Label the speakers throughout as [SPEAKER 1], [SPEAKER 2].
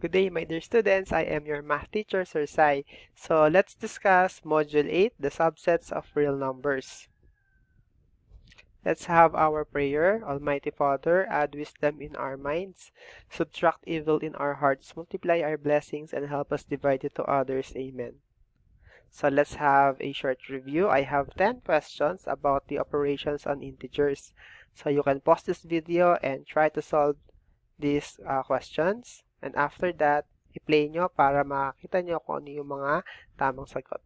[SPEAKER 1] Good day, my dear students. I am your math teacher, Sir Sai. So, let's discuss Module 8, the subsets of real numbers. Let's have our prayer. Almighty Father, add wisdom in our minds, subtract evil in our hearts, multiply our blessings, and help us divide it to others. Amen. So, let's have a short review. I have 10 questions about the operations on integers. So, you can pause this video and try to solve these questions. And after that, i-play nyo para makita nyo kung ano yung mga tamang sagot.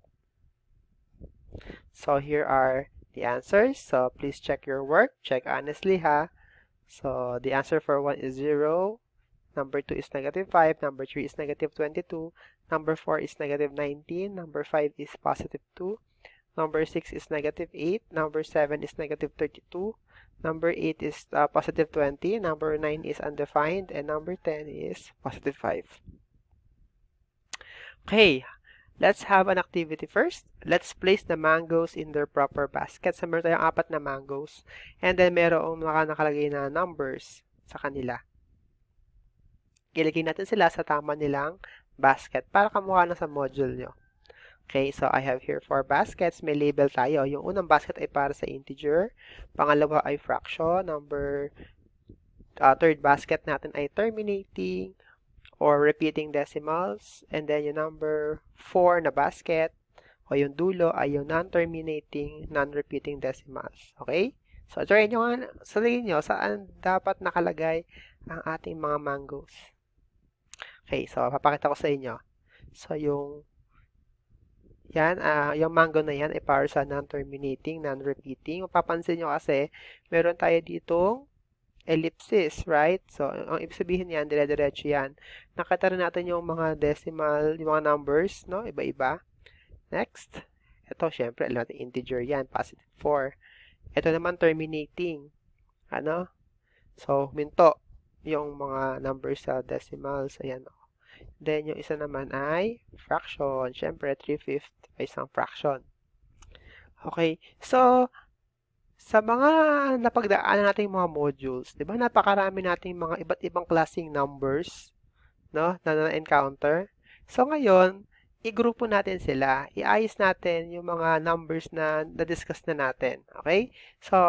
[SPEAKER 1] So, here are the answers. So, please check your work. Check honestly, ha? So, the answer for 1 is 0. Number 2 is negative 5. Number 3 is negative 22. Number 4 is negative 19. Number 5 is positive 2. Number 6 is negative 8. Number 7 is negative 32. Number 8 is positive 20. Number 9 is undefined. And number 10 is positive 5. Okay, let's have an activity first. Let's place the mangoes in their proper basket. So, meron tayong 4 na mangoes. And then, merong nakalagay na numbers sa kanila. Ilagay natin sila sa tama nilang basket para kamukha na sa module nyo. Okay, so I have here 4 baskets. May label tayo. Yung unang basket ay para sa integer. Pangalawa ay fraction. Third basket natin ay terminating or repeating decimals. And then yung number 4 na basket o yung dulo ay yung non-terminating, non-repeating decimals. Okay? So, try nyo nga, sabihin nyo saan dapat nakalagay ang ating mga mangoes. Okay, so papakita ko sa inyo. So, yung mango na yan ay para sa non-terminating, non-repeating. Mapapansin nyo kasi, meron tayo ditong ellipsis, right? So, ang ibig sabihin yan, dire-diretso yan. Nakita rin natin yung mga decimal, yung mga numbers, no? Iba-iba. Next. Ito, syempre, alam natin, integer yan, positive 4. Ito naman, terminating. Ano? So, minto yung mga numbers sa decimals. Ayan, Then, yung isa naman ay fraction. Siyempre, 3/5 ay isang fraction. Okay. So, sa mga napagdaanan nating mga modules, di ba, napakarami nating mga iba't ibang klaseng numbers, no, na na-encounter. So, ngayon, i-grupo natin sila. Iayos natin yung mga numbers na na-discuss na natin. Okay? So,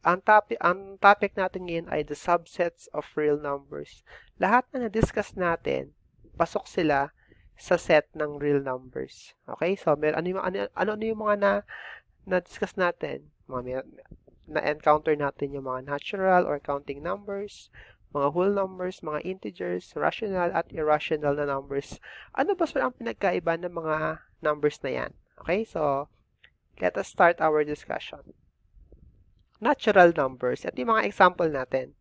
[SPEAKER 1] ang topic natin ngayon ay the subsets of real numbers. Lahat na na-discuss natin, pasok sila sa set ng real numbers. Okay? So, ano yung mga na-discuss natin? Na-encounter natin yung mga natural or counting numbers, mga whole numbers, mga integers, rational at irrational na numbers. Ano ba ang pinagkaiba ng mga numbers na yan? Okay? So, let us start our discussion. Natural numbers. Ito yung mga example natin.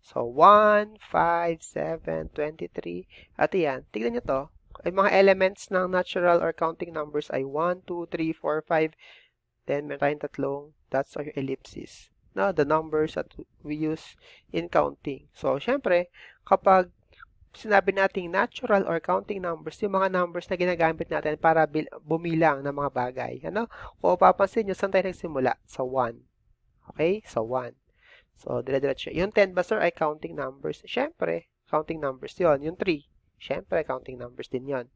[SPEAKER 1] So, 1, 5, 7, 23. At yan, tignan nyo to. Ay mga elements ng natural or counting numbers ay 1, 2, 3, 4, 5. Then, meron tayong tatlong dots or ellipses. No, the numbers that we use in counting. So, syempre, kapag sinabi nating natural or counting numbers, yung mga numbers na ginagamit natin para bumilang ng mga bagay. Ano? Kung papansin nyo, saan tayo nagsimula? Sa 1. Okay? So, 1. So, dire-diretso. Yung 10 ba, sir, ay counting numbers? Siyempre, counting numbers yon. Yung 3, siyempre, counting numbers din yon.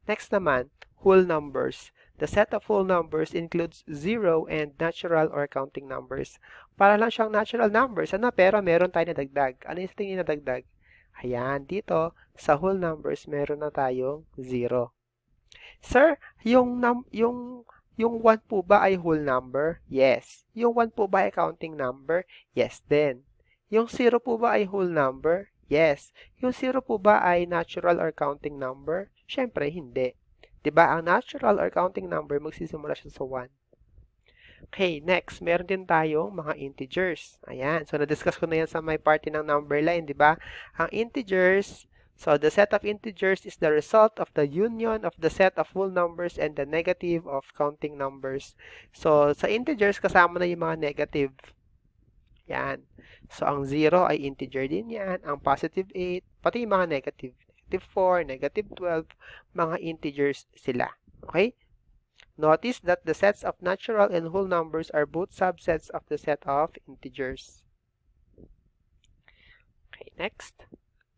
[SPEAKER 1] Next naman, whole numbers. The set of whole numbers includes 0 and natural or counting numbers. Para lang siyang natural numbers, ano? Pero meron tayo na dagdag. Ano yung tingin na dagdag? Ayan, dito, sa whole numbers, meron na tayong 0. Sir, yung 1 po ba ay whole number? Yes. Yung 1 po ba ay counting number? Yes din. Yung 0 po ba ay whole number? Yes. Yung 0 po ba ay natural or counting number? Siyempre, hindi. Diba, ang natural or counting number, magsisimula siya sa 1. Okay, next, meron din tayong mga integers. Ayan, so na-discuss ko na yan sa may party ng number line, diba? Ang integers, so, the set of integers is the result of the union of the set of whole numbers and the negative of counting numbers. So, sa integers, kasama na yung mga negative. Yan. So, ang 0 ay integer din yan. Ang positive 8, pati yung mga negative. Negative 4, negative 12, mga integers sila. Okay? Notice that the sets of natural and whole numbers are both subsets of the set of integers. Okay, next.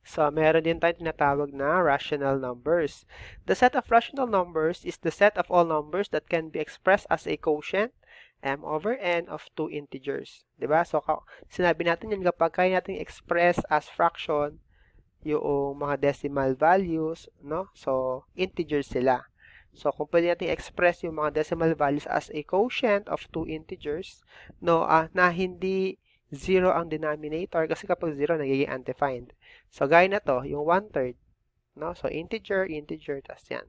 [SPEAKER 1] So, meron din tayong tinatawag na rational numbers. The set of rational numbers is the set of all numbers that can be expressed as a quotient, m over n of two integers. Diba? So, sinabi natin yan kapag kaya natin express as fraction yung mga decimal values, no? So, integers sila. So, kung pwede natin express yung mga decimal values as a quotient of two integers, no, na hindi 0 ang denominator, kasi kapag 0, nagiging undefined. So, gaya na to, yung 1/3, no? So, integer, integer, tas yan.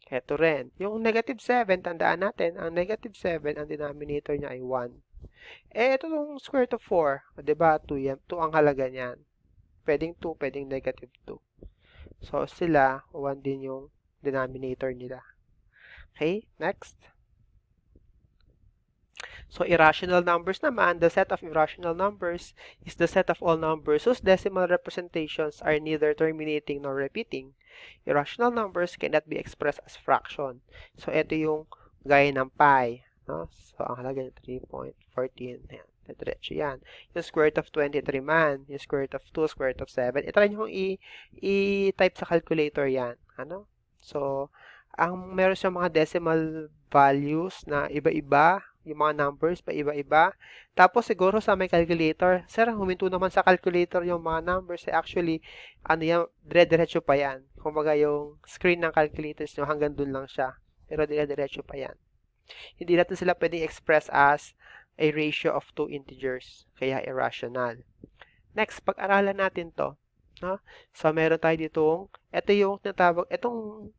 [SPEAKER 1] Ito rin. Yung negative 7, tandaan natin, ang negative 7, ang denominator niya ay 1. Ito yung square root of 4, diba? 2 yan. 2 ang halaga niyan. Pwedeng 2, pwedeng negative 2. So, sila, 1 din yung denominator nila. Okay, next. So, irrational numbers naman, the set of irrational numbers is the set of all numbers whose decimal representations are neither terminating nor repeating. Irrational numbers cannot be expressed as fraction. So, ito yung gaya ng pi. No? So, ang halaga niya 3.14. Ayan. Diretso yan. Yung square root of 23 man, yung square root of 2, square root of 7. Itry nyo kung i-type sa calculator yan. Ano? So, ang meron siyang mga decimal values na iba-iba, yung mga numbers pa iba-iba. Tapos siguro sa may calculator, sir, huminto naman sa calculator yung mga numbers. Actually, ano yan, dire-diretso pa yan. Kumbaga yung screen ng calculators nyo hanggang dun lang siya. Pero dire-diretso pa yan. Hindi natin sila pwedeng express as a ratio of two integers. Kaya irrational. Next, pag-aralan natin to. No? So, meron tayo ditong, ito yung tinatawag, itong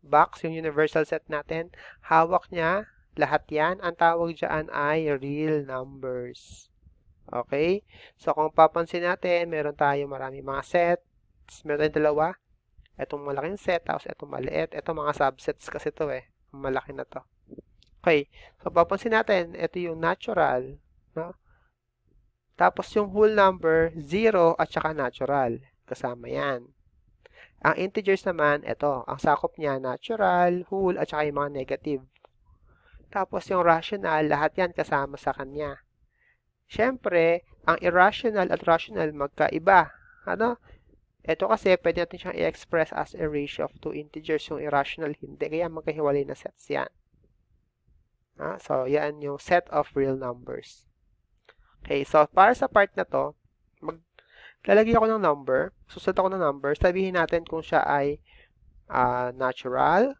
[SPEAKER 1] box, yung universal set natin, hawak niya, lahat yan, ang tawag dyan ay real numbers. Okay? So, kung papansin natin, meron tayo marami mga sets, meron tayong dalawa, itong malaking set, tapos itong maliit, itong mga subsets kasi to malaki na to. Okay, so papansin natin, ito yung natural, no? Tapos yung whole number, 0 at saka natural. Kasama yan. Ang integers naman, ito, ang sakop niya, natural, whole, at saka yung mga negative. Tapos yung rational, lahat yan kasama sa kanya. Siyempre, ang irrational at rational magkaiba. Ano? Ito kasi, pwede natin siyang i-express as a ratio of two integers. Yung irrational, hindi. Kaya magkahiwalay na sets yan. So, yan yung set of real numbers. Okay, so para sa part na to, lalagay ako ng number, susunod ako ng number, sabihin natin kung siya ay natural,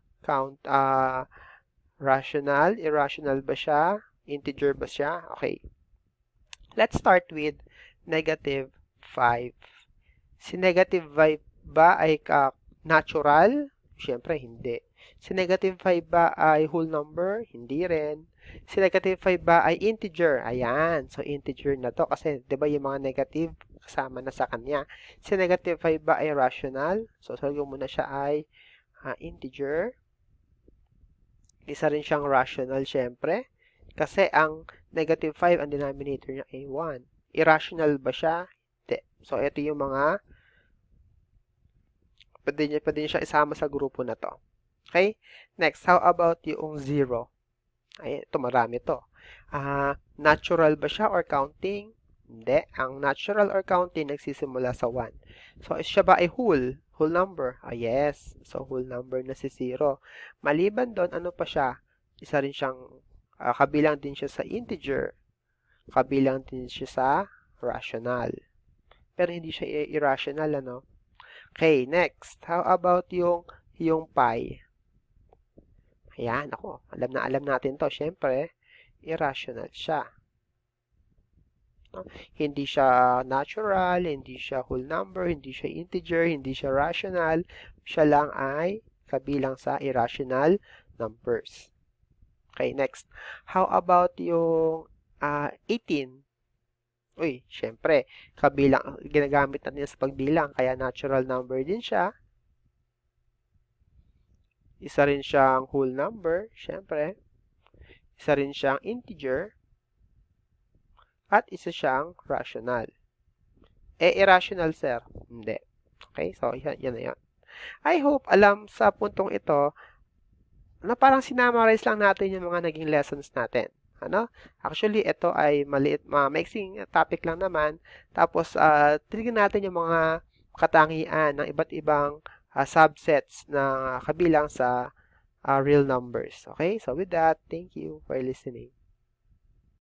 [SPEAKER 1] rational, irrational ba siya, integer ba siya. Okay. Let's start with negative 5. Si negative 5 ba ay natural? Siyempre, hindi. Si negative 5 ba ay whole number? Hindi rin. Si negative 5 ba ay integer? Ayan. So, integer na to. Kasi, di ba yung mga negative kasama na sa kanya. Si negative 5 ba ay rational? So, sabi mo na siya ay integer. Isa rin siyang rational, syempre. Kasi, ang negative 5, ang denominator niya ay 1. Irrational ba siya? Hindi. So, ito yung mga pwede niya siya isama sa grupo na to. Okay? Next, how about yung 0? Ay, ito marami to. Natural ba siya or counting? Hindi. Ang natural or counting nagsisimula sa 1. So, siya ba ay whole? Whole number? Yes. So, whole number na si 0. Maliban doon, ano pa siya? Isa rin siyang, kabilang din siya sa integer. Kabilang din siya sa rational. Pero hindi siya irrational, ano? Okay, next. How about yung pi? Ayan, ako. Alam natin to. Siyempre, irrational siya. No? Hindi siya natural, hindi siya whole number, hindi siya integer, hindi siya rational. Siya lang ay kabilang sa irrational numbers. Okay, next. How about yung 18? Uy, syempre, kabilang, ginagamit natin sa pagbilang, kaya natural number din siya. Isa rin siyang whole number, syempre. Isa rin siyang integer. At isa siyang rational. Irrational, sir? Hindi. Okay, so yan na yan. I hope alam sa puntong ito na parang sinamarize lang natin yung mga naging lessons natin. Ano? Actually, ito ay maliit, maiksing topic lang naman. Tapos, tignan natin yung mga katangian ng iba't ibang subsets na kabilang sa real numbers. Okay? So with that, thank you for listening.